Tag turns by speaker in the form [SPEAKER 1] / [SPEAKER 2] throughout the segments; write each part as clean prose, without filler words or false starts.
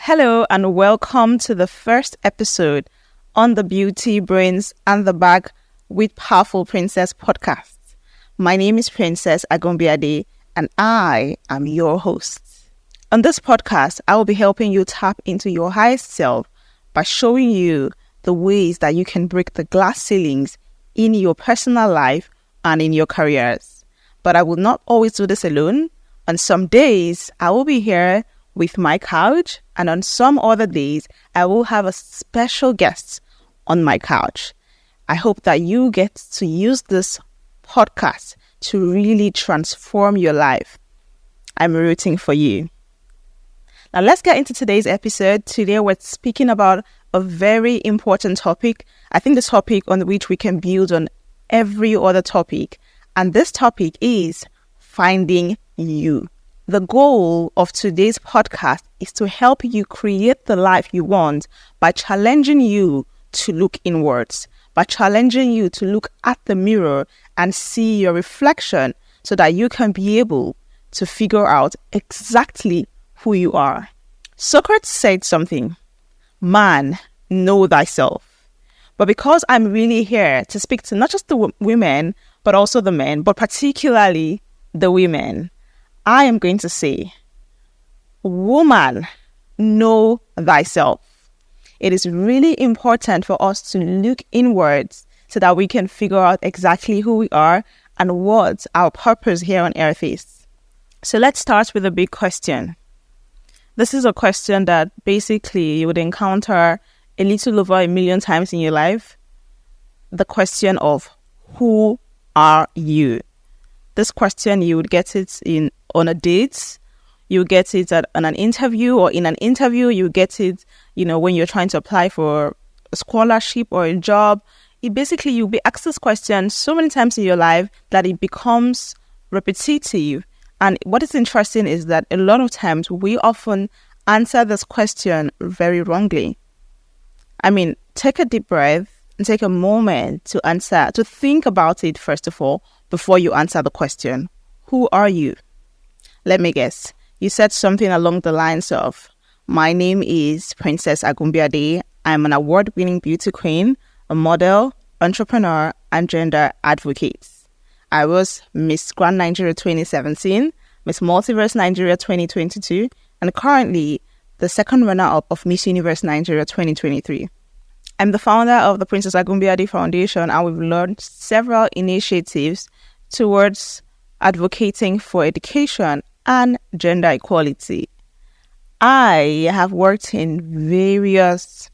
[SPEAKER 1] Hello and welcome to the first episode on the Beauty, Brains and the Bag with Powerful Princess podcast. My name is Princess Agombiade and I am your host. On this podcast, I will be helping you tap into your highest self by showing you the ways that you can break the glass ceilings in your personal life and in your careers. But I will not always do this alone. On some days, I will be here with my couch, and on some other days, I will have a special guest on my couch. I hope that you get to use this podcast to really transform your life. I'm rooting for you. Now, let's get into today's episode. Today, we're speaking about a very important topic. I think the topic on which we can build on every other topic. And this topic is finding you. The goal of today's podcast is to help you create the life you want by challenging you to look inwards, by challenging you to look at the mirror and see your reflection so that you can be able to figure out exactly who you are. Socrates said something, "Man, know thyself." But because I'm really here to speak to not just the women, but also the men, but particularly the women, I am going to say, woman, know thyself. It is really important for us to look inwards so that we can figure out exactly who we are and what our purpose here on earth is. So let's start with a big question. This is a question that basically you would encounter a little over 1 million times in your life. The question of who are you? This question, you would get it on a date, you get it on an interview, or in an interview, you get it, when you're trying to apply for a scholarship or a job. You'll be asked this question so many times in your life that it becomes repetitive. And what is interesting is that a lot of times we often answer this question very wrongly. Take a deep breath and take a moment to think about it first of all, before you answer the question. Who are you? Let me guess. You said something along the lines of, my name is Princess Agombiade. I'm an award-winning beauty queen, a model, entrepreneur, and gender advocate. I was Miss Grand Nigeria 2017, Miss Multiverse Nigeria 2022, and currently the second runner-up of Miss Universe Nigeria 2023. I'm the founder of the Princess Agombiade Foundation, and we've launched several initiatives towards advocating for education and gender equality. I have worked in various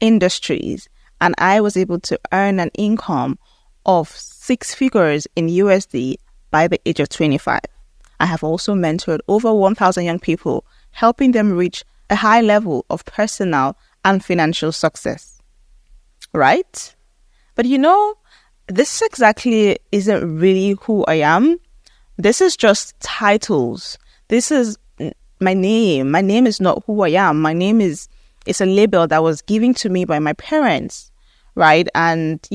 [SPEAKER 1] industries, and I was able to earn an income of 6 figures in USD by the age of 25. I have also mentored over 1,000 young people, helping them reach a high level of personal and financial success. Right? But this exactly isn't really who I am. This is just titles. This is my name. My name is not who I am. My name is a label that was given to me by my parents, right? And,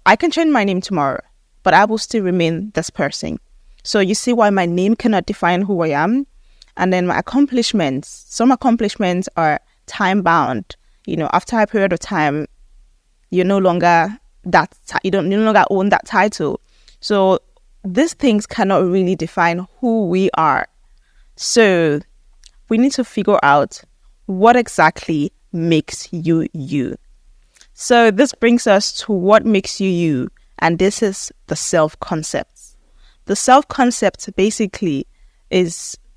[SPEAKER 1] I can change my name tomorrow, but I will still remain this person. So you see why my name cannot define who I am. And then my accomplishments, some accomplishments are time-bound. After a period of time, you no longer own that title. So these things cannot really define who we are. So we need to figure out what exactly makes you you. So this brings us to what makes you you, and this is the self-concept. The self-concept basically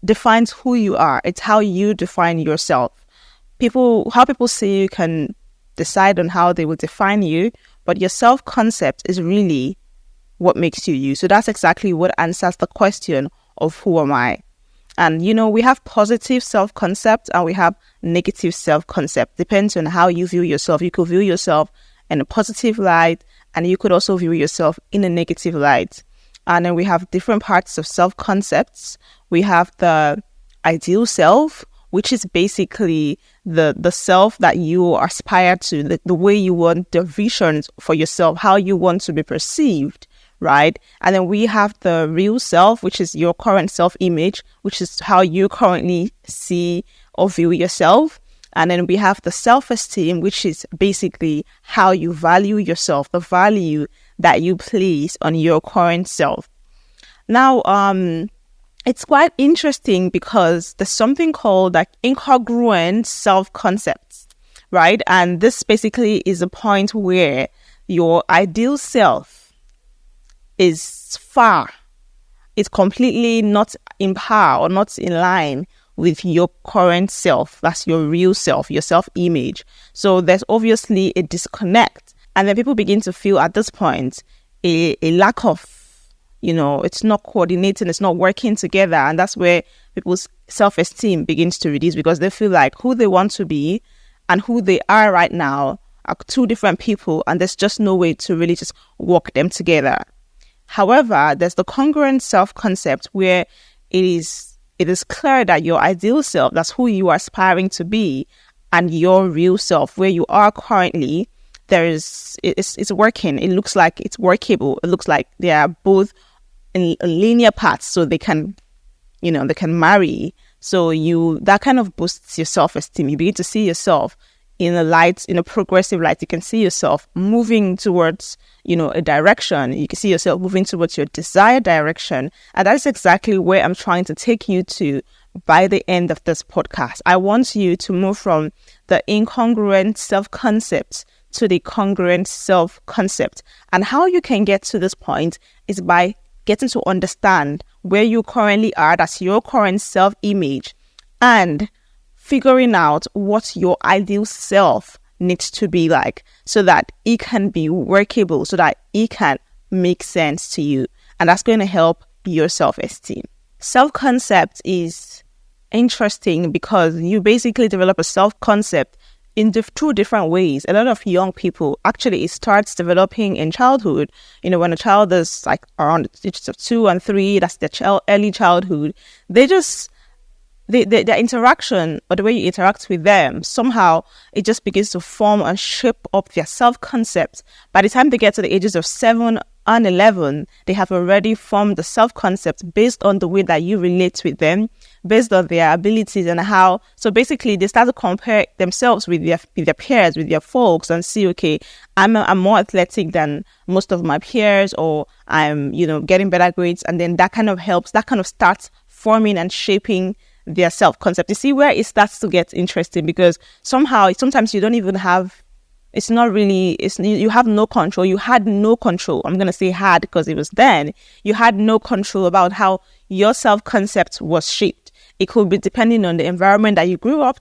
[SPEAKER 1] defines who you are. It's how you define yourself. How people see you can decide on how they will define you, but your self-concept is really what makes you you. So that's exactly what answers the question of who am I? And, we have positive self-concept and we have negative self-concept. Depends on how you view yourself. You could view yourself in a positive light and you could also view yourself in a negative light. And then we have different parts of self-concepts. We have the ideal self, which is basically the self that you aspire to, the way you want the visions for yourself, how you want to be perceived, right? And then we have the real self, which is your current self-image, which is how you currently see or view yourself. And then we have the self-esteem, which is basically how you value yourself, the value that you place on your current self. Now, it's quite interesting because there's something called like incongruent self-concepts, right? And this basically is a point where your ideal self is it's completely not in power or not in line with your current self. That's your real self, your self-image. So there's obviously a disconnect. And then people begin to feel at this point a lack of, it's not coordinating, it's not working together. And that's where people's self-esteem begins to reduce, because they feel like who they want to be and who they are right now are two different people, and there's just no way to really just walk them together. However, there's the congruent self-concept where it is clear that your ideal self, that's who you are aspiring to be, and your real self, where you are currently, it's working. It looks like it's workable. It looks like they are both in linear paths, so they can marry. So that kind of boosts your self-esteem. You begin to see yourself in a progressive light. You can see yourself moving towards, a direction. You can see yourself moving towards your desired direction. And that's exactly where I'm trying to take you to by the end of this podcast. I want you to move from the incongruent self-concept to the congruent self-concept. And how you can get to this point is by getting to understand where you currently are, that's your current self-image, and figuring out what your ideal self needs to be like, so that it can be workable, so that it can make sense to you. And that's going to help your self-esteem. Self-concept is interesting because you basically develop a self-concept in two different ways. A lot of young people, actually, it starts developing in childhood. When a child is like around the ages of 2 and 3, that's their early childhood. Their interaction, or the way you interact with them, somehow it just begins to form and shape up their self-concept. By the time they get to the ages of 7 and 11, they have already formed the self-concept based on the way that you relate with them, based on their abilities and how. So basically, they start to compare themselves with their peers, with their folks, and see, okay, I'm more athletic than most of my peers, or I'm, getting better grades. And then that kind of starts forming and shaping their self-concept. You see where it starts to get interesting, because sometimes you don't even have, you have no control. You had no control. I'm going to say had because it was then. You had no control about how your self-concept was shaped. It could be depending on the environment that you grew up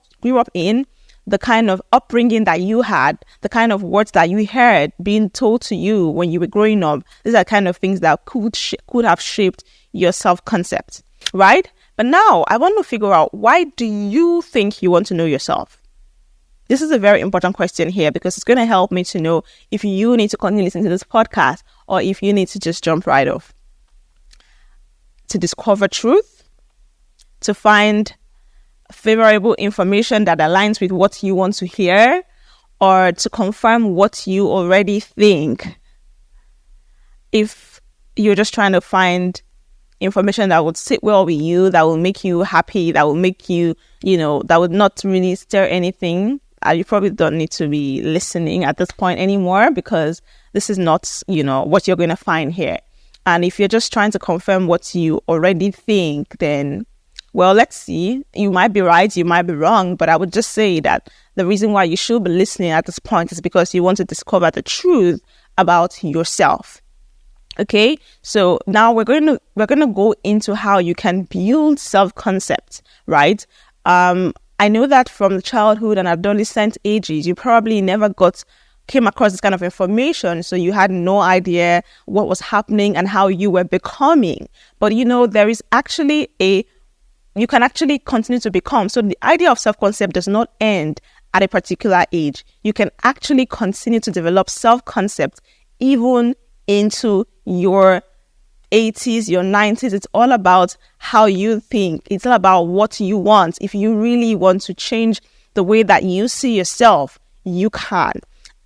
[SPEAKER 1] in, the kind of upbringing that you had, the kind of words that you heard being told to you when you were growing up. These are kind of things that could have shaped your self-concept, right? But now I want to figure out, why do you think you want to know yourself? This is a very important question here, because it's going to help me to know if you need to continue listening to this podcast, or if you need to just jump right off. To discover truth, to find favorable information that aligns with what you want to hear, or to confirm what you already think. If you're just trying to find information that would sit well with you, that will make you happy, that will make you, that would not really stir anything, you probably don't need to be listening at this point anymore, because this is not, what you're going to find here. And if you're just trying to confirm what you already think, then, well, let's see. You might be right, you might be wrong, but I would just say that the reason why you should be listening at this point is because you want to discover the truth about yourself. Okay, so now we're going to go into how you can build self-concept, right? I know that from the childhood and adolescent ages, you probably never came across this kind of information, so you had no idea what was happening and how you were becoming. But there is actually you can actually continue to become. So the idea of self-concept does not end at a particular age. You can actually continue to develop self-concept even into your 80s, your 90s. It's all about how you think. It's all about what you want. If you really want to change the way that you see yourself, you can.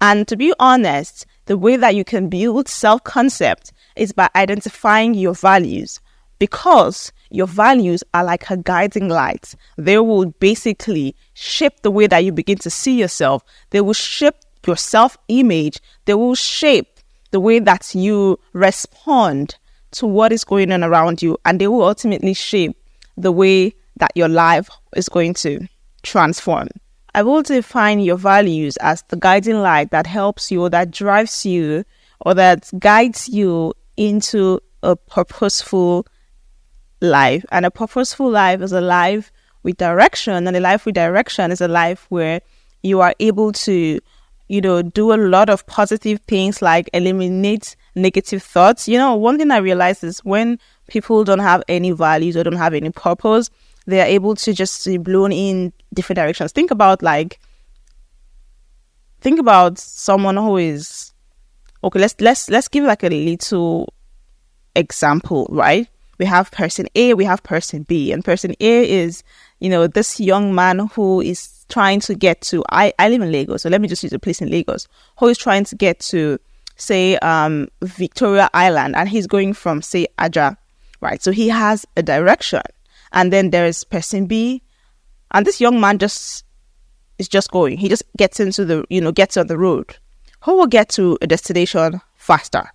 [SPEAKER 1] And to be honest, the way that you can build self-concept is by identifying your values. Because your values are like a guiding light. They will basically shape the way that you begin to see yourself. They will shape your self-image. They will shape the way that you respond to what is going on around you. And they will ultimately shape the way that your life is going to transform. I will define your values as the guiding light that helps you, or that drives you, or that guides you into a purposeful life. And a purposeful life is a life with direction. And a life with direction is a life where you are able to, do a lot of positive things, like eliminate negative thoughts. One thing I realized is when people don't have any values or don't have any purpose, they are able to just be blown in different directions. Think about someone who is, okay, let's give like a little example, right? We have person A, we have person B, and person A is, this young man who is trying to get to, I live in Lagos, so let me just use a place in Lagos, who is trying to get to, say, Victoria Island, and he's going from, say, Aja, right? So he has a direction. And then there is person B, and this young man is just going. He just gets into gets on the road. Who will get to a destination faster?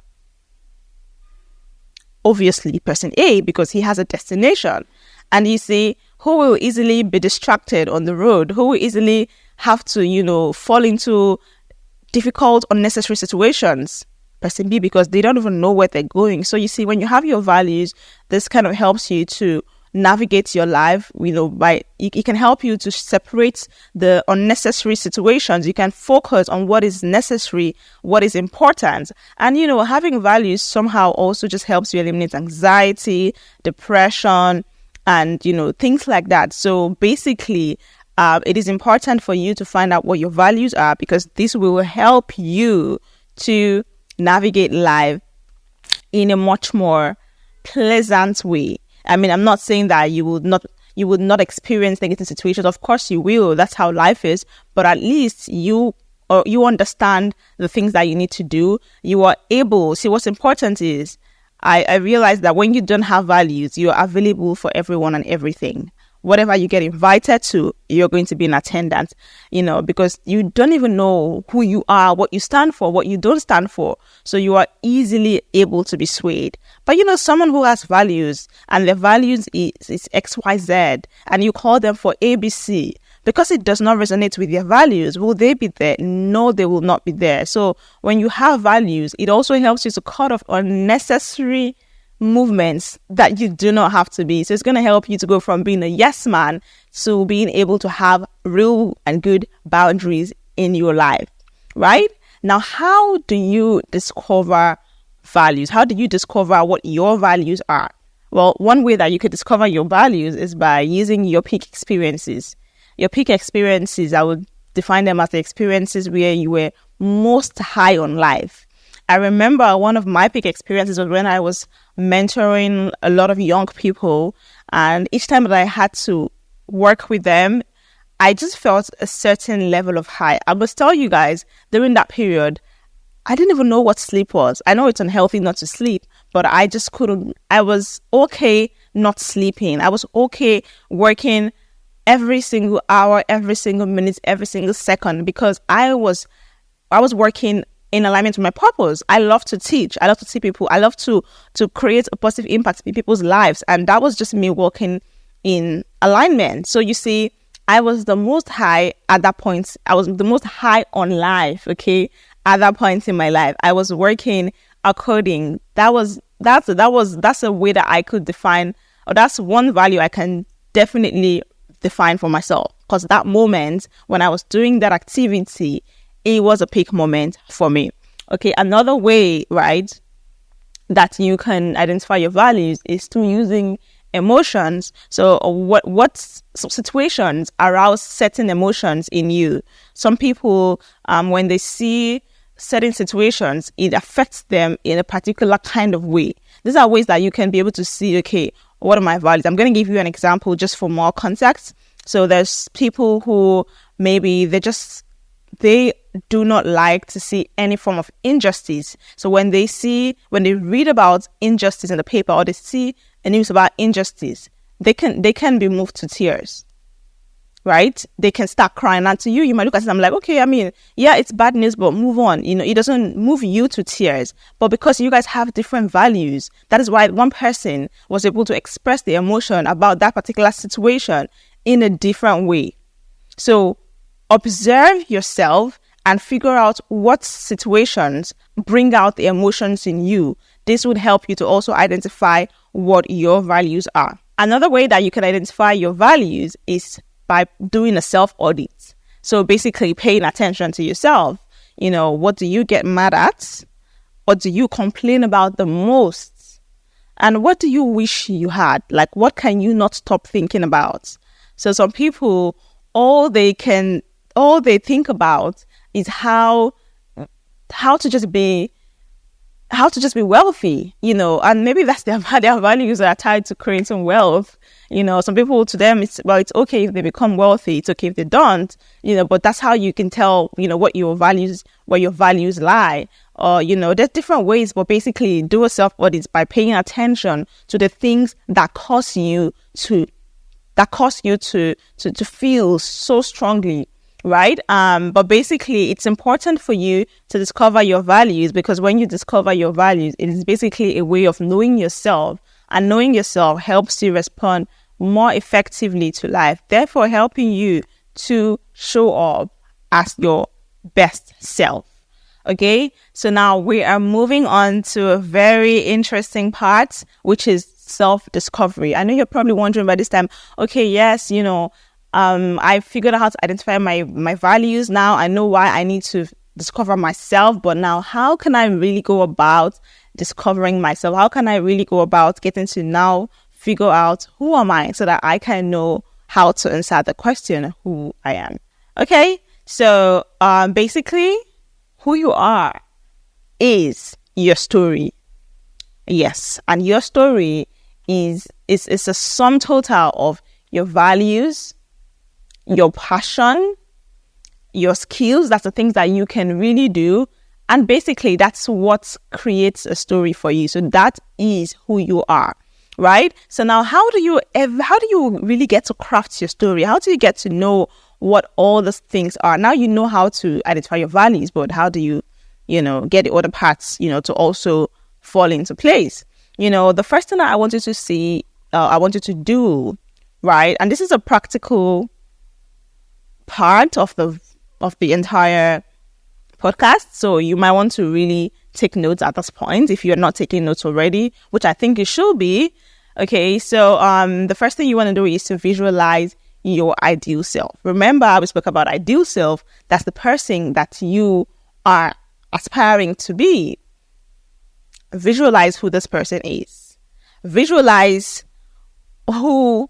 [SPEAKER 1] Obviously, person A, because he has a destination. And you see, who will easily be distracted on the road? Who will easily have to, fall into difficult, unnecessary situations? Person B, because they don't even know where they're going. So you see, when you have your values, this kind of helps you to navigate your life, it can help you to separate the unnecessary situations. You can focus on what is necessary, what is important. And, having values somehow also just helps you eliminate anxiety, depression, and, things like that. So basically, it is important for you to find out what your values are, because this will help you to navigate life in a much more pleasant way. I mean, I'm not saying that you would not experience negative situations. Of course you will. That's how life is. But at least you understand the things that you need to do. You are able. See, what's important is I realize that when you don't have values, you are available for everyone and everything. Whatever you get invited to, you're going to be in attendance, because you don't even know who you are, what you stand for, what you don't stand for. So you are easily able to be swayed. But, someone who has values, and their values is XYZ, and you call them for ABC, because it does not resonate with their values, will they be there? No, they will not be there. So when you have values, it also helps you to cut off unnecessary movements that you do not have to be. So it's going to help you to go from being a yes man to being able to have real and good boundaries in your life, right? Now, how do you discover values? How do you discover what your values are? Well, one way that you could discover your values is by using your peak experiences. Your peak experiences, I would define them as the experiences where you were most high on life. I remember one of my peak experiences was when I was mentoring a lot of young people, and each time that I had to work with them, I just felt a certain level of high. I must tell you guys, during that period, I didn't even know what sleep was. I know it's unhealthy not to sleep, but I just couldn't. I was okay not sleeping. I was okay working every single hour, every single minute, every single second, because I was working in alignment with my purpose. I love to teach. I love to see people. I love to create a positive impact in people's lives. And that was just me working in alignment. So you see, I was the most high at that point. I was the most high on life, okay? At that point in my life, I was working according. That's a way that I could define, or that's one value I can definitely define for myself. Because that moment when I was doing that activity, it was a peak moment for me. Okay, another way, right, that you can identify your values is through using emotions. So what situations arouse certain emotions in you? Some people, when they see certain situations, it affects them in a particular kind of way. These are ways that you can be able to see, okay, what are my values? I'm going to give you an example just for more context. So there's people who maybe they do not like to see any form of injustice. So when they read about injustice in the paper, or they see a news about injustice, they can be moved to tears, right? They can start crying. And to you, you might look at it and I'm like, okay, I mean, yeah, it's bad news, but move on. It doesn't move you to tears. But because you guys have different values, that is why one person was able to express the emotion about that particular situation in a different way. So observe yourself and figure out what situations bring out the emotions in you. This would help you to also identify what your values are. Another way that you can identify your values is by doing a self-audit. So basically paying attention to yourself. What do you get mad at? What do you complain about the most? And what do you wish you had? Like, what can you not stop thinking about? So some people, all they think about is how to just be wealthy, and maybe that's their values are tied to creating wealth. Some people, to them, it's okay if they become wealthy, it's okay if they don't, but that's how you can tell, where your values lie. Or, there's different ways, but basically do a self-audit by paying attention to the things that cause you to feel so strongly, right? But basically, it's important for you to discover your values, because when you discover your values, it is basically a way of knowing yourself, and knowing yourself helps you respond more effectively to life, therefore helping you to show up as your best self. Okay, so now we are moving on to a very interesting part, which is self-discovery. I know you're probably wondering by this time, okay, yes, I figured out how to identify my values. Now I know why I need to discover myself, but now how can I really go about discovering myself? How can I really go about getting to now figure out who am I, so that I can know how to answer the question, who I am? Okay, so basically, who you are is your story. Yes, and your story is a sum total of your values, your passion, your skills. That's the things that you can really do. And basically, that's what creates a story for you. So that is who you are, right? So now, how do you really get to craft your story? How do you get to know what all those things are? Now you know how to identify your values, but how do you, get the other parts, to also fall into place? The first thing that I want you to see, I want you to do, right? And this is a practical part of the entire podcast, so you might want to really take notes at this point if you're not taking notes already, which I think you should be. Okay, so the first thing you want to do is to visualize your ideal self. Remember, we spoke about ideal self. That's the person that you are aspiring to be. Visualize who this person is. Visualize who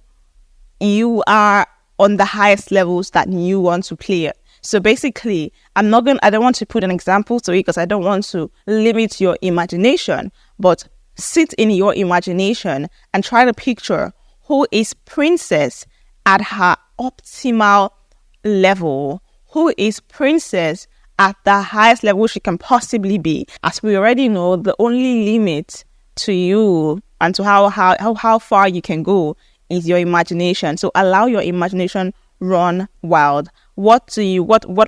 [SPEAKER 1] you are on the highest levels that you want to play. So basically, I don't want to put an example to it because I don't want to limit your imagination, but sit in your imagination and try to picture who is Princess at her optimal level, who is Princess at the highest level she can possibly be. As we already know, the only limit to you and to how far you can go is your imagination. So allow your imagination run wild. What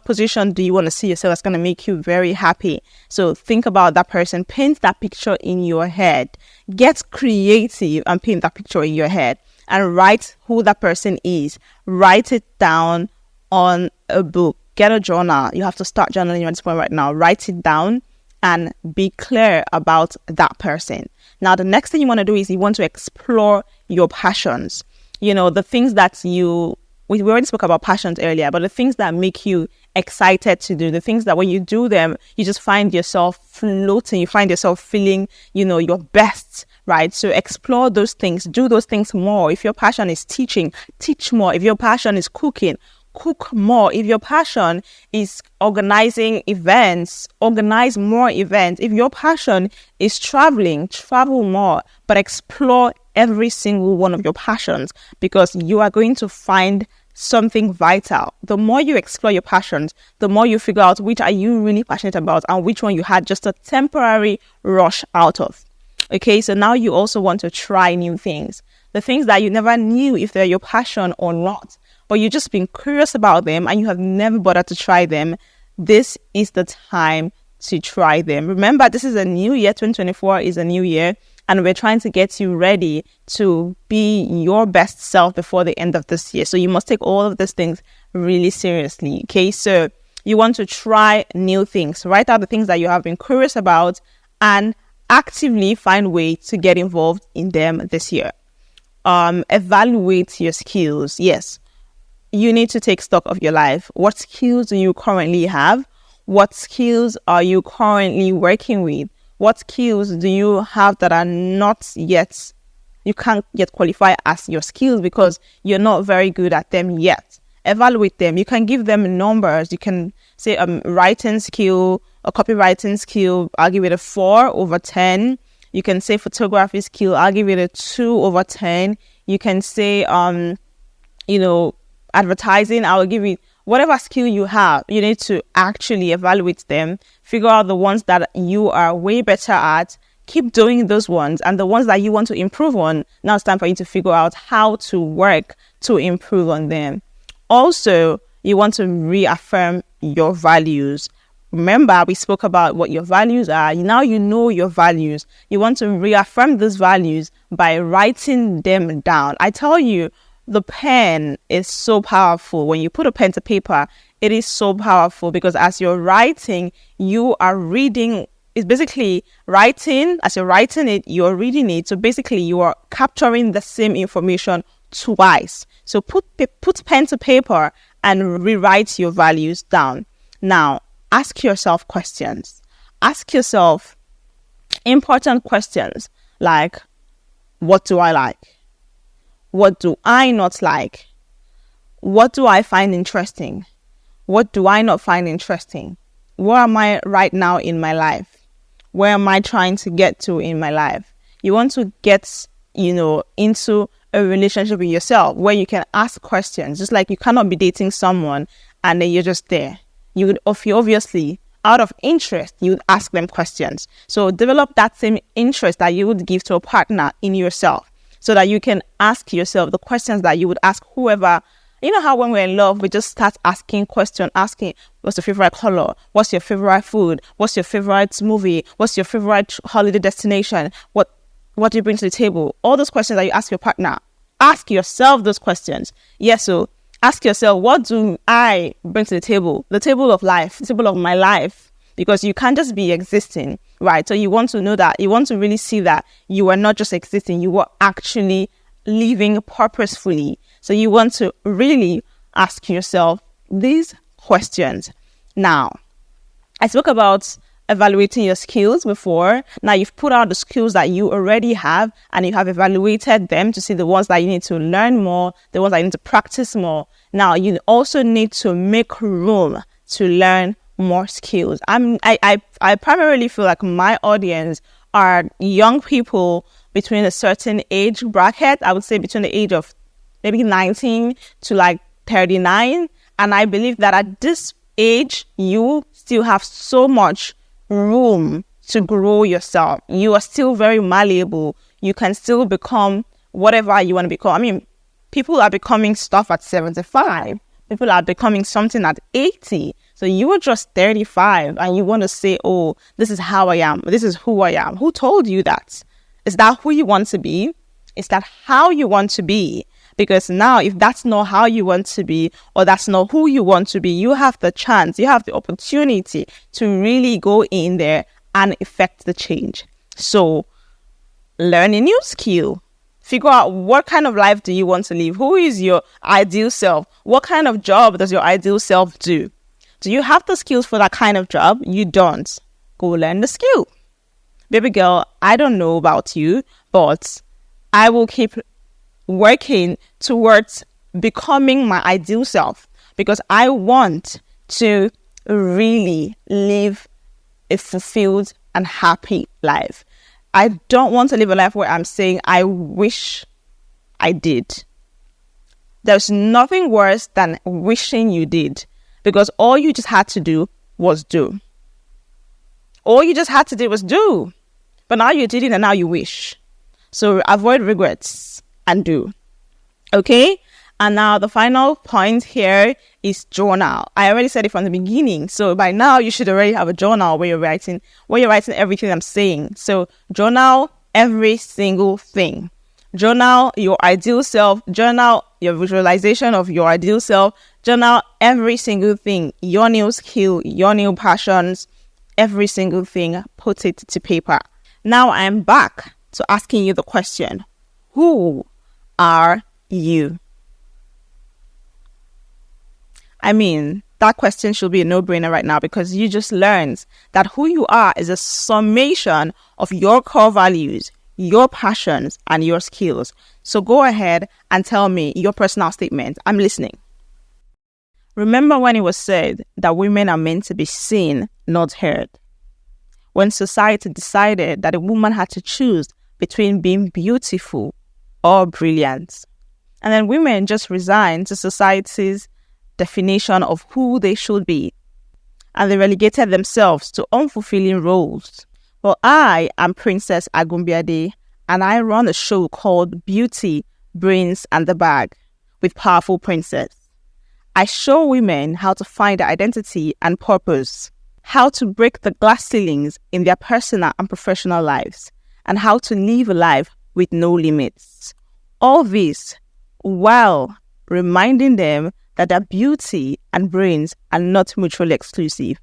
[SPEAKER 1] position do you want to see yourself that's going to make you very happy? So think about that person, paint that picture in your head, get creative and paint that picture in your head, and write who that person is. Write it down on a book. Get a journal. You have to start journaling at this point right now. Write it down and be clear about that person. Now, the next thing you want to do is you want to explore your passions. The things that we already spoke about passions earlier, but the things that make you excited to do, the things that when you do them, you just find yourself floating, you find yourself feeling, your best, right? So explore those things, do those things more. If your passion is teaching, teach more. If your passion is cooking, cook more. If your passion is organizing events, organize more events. If your passion is traveling, travel more, but explore every single one of your passions, because you are going to find something vital. The more you explore your passions, the more you figure out which are you really passionate about and which one you had just a temporary rush out of. Okay, so now you also want to try new things. The things that you never knew if they're your passion or not, but you've just been curious about them and you have never bothered to try them. This is the time to try them. Remember, this is a new year. 2024 is a new year, and we're trying to get you ready to be your best self before the end of this year. So you must take all of these things really seriously. Okay, so you want to try new things. Write out the things that you have been curious about and actively find ways to get involved in them this year. Evaluate your skills. Yes, you need to take stock of your life. What skills do you currently have? What skills are you currently working with? What skills do you have that are not yet, you can't yet qualify as your skills because you're not very good at them yet? Evaluate them. You can give them numbers. You can say writing skill, a copywriting skill, I'll give it a 4/10. You can say photography skill, I'll give it a 2/10. You can say advertising, I will give it whatever skill you have. You need to actually evaluate them, figure out the ones that you are way better at, keep doing those ones, and the ones that you want to improve on, now it's time for you to figure out how to work to improve on them. Also, you want to reaffirm your values. Remember, we spoke about what your values are. Now you know your values. You want to reaffirm those values by writing them down. I tell you, the pen is so powerful. When you put a pen to paper, it is so powerful because as you're writing, you are reading. It's basically writing. As you're writing it, you're reading it. So basically, you are capturing the same information twice. So put pen to paper and rewrite your values down. Now, ask yourself questions. Ask yourself important questions like, what do I like? What do I not like? What do I find interesting? What do I not find interesting? Where am I right now in my life? Where am I trying to get to in my life? You want to get, into a relationship with yourself where you can ask questions. Just like you cannot be dating someone and then you're just there. You would obviously, out of interest, you would ask them questions. So develop that same interest that you would give to a partner in yourself, so that you can ask yourself the questions that you would ask whoever. You know how when we're in love, we just start asking questions, asking, what's your favorite color? What's your favorite food? What's your favorite movie? What's your favorite holiday destination? What do you bring to the table? All those questions that you ask your partner, ask yourself those questions. Yes, so ask yourself, what do I bring to the table? The table of life, the table of my life. Because you can't just be existing, right? So you want to know that, you want to really see that you are not just existing, you are actually living purposefully. So you want to really ask yourself these questions. Now, I spoke about evaluating your skills before. Now you've put out the skills that you already have and you have evaluated them to see the ones that you need to learn more, the ones that you need to practice more. Now you also need to make room to learn more skills. I primarily feel like my audience are young people between a certain age bracket. I would say between the age of maybe 19 to like 39. And I believe that at this age, you still have so much room to grow yourself. You are still very malleable. You can still become whatever you want to become. I mean, people are becoming stuff at 75. People are becoming something at 80. So you are just 35 and you want to say, oh, this is how I am. This is who I am. Who told you that? Is that who you want to be? Is that how you want to be? Because now, if that's not how you want to be, or that's not who you want to be, you have the chance, you have the opportunity to really go in there and effect the change. So learn a new skill. Figure out what kind of life do you want to live? Who is your ideal self? What kind of job does your ideal self do? Do you have the skills for that kind of job? You don't. Go learn the skill. Baby girl, I don't know about you, but I will keep working towards becoming my ideal self because I want to really live a fulfilled and happy life. I don't want to live a life where I'm saying, I wish I did. There's nothing worse than wishing you did because all you just had to do was do. All you just had to do was do. But now you did it and now you wish. So avoid regrets and do. Okay? And now the final point here is journal. I already said it from the beginning. So by now you should already have a journal where you're writing everything I'm saying. So journal every single thing. Journal your ideal self. Journal your visualization of your ideal self. Journal every single thing. Your new skill, your new passions, every single thing. Put it to paper. Now I'm back to asking you the question. Who are you? I mean, that question should be a no-brainer right now because you just learned that who you are is a summation of your core values, your passions, and your skills. So go ahead and tell me your personal statement. I'm listening. Remember when it was said that women are meant to be seen, not heard? When society decided that a woman had to choose between being beautiful or brilliant. And then women just resigned to society's definition of who they should be. And they relegated themselves to unfulfilling roles. Well, I am Princess Agumbiade, and I run a show called Beauty, Brains, and the Bag with Powerful Princess. I show women how to find their identity and purpose, how to break the glass ceilings in their personal and professional lives, and how to live a life with no limits. All this while reminding them that their beauty and brains are not mutually exclusive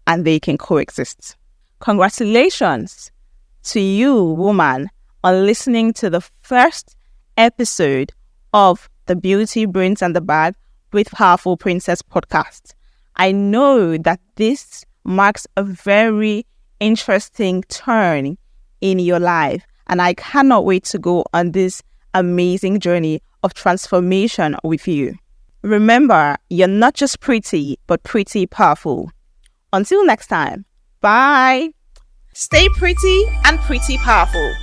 [SPEAKER 1] and they can coexist. Congratulations to you, woman, on listening to the first episode of the Beauty, Brains, and the Bag with Powerful Princess podcast. I know that this marks a very interesting turn in your life, and I cannot wait to go on this amazing journey of transformation with you. Remember, you're not just pretty, but pretty powerful. Until next time, bye. Stay pretty and pretty powerful.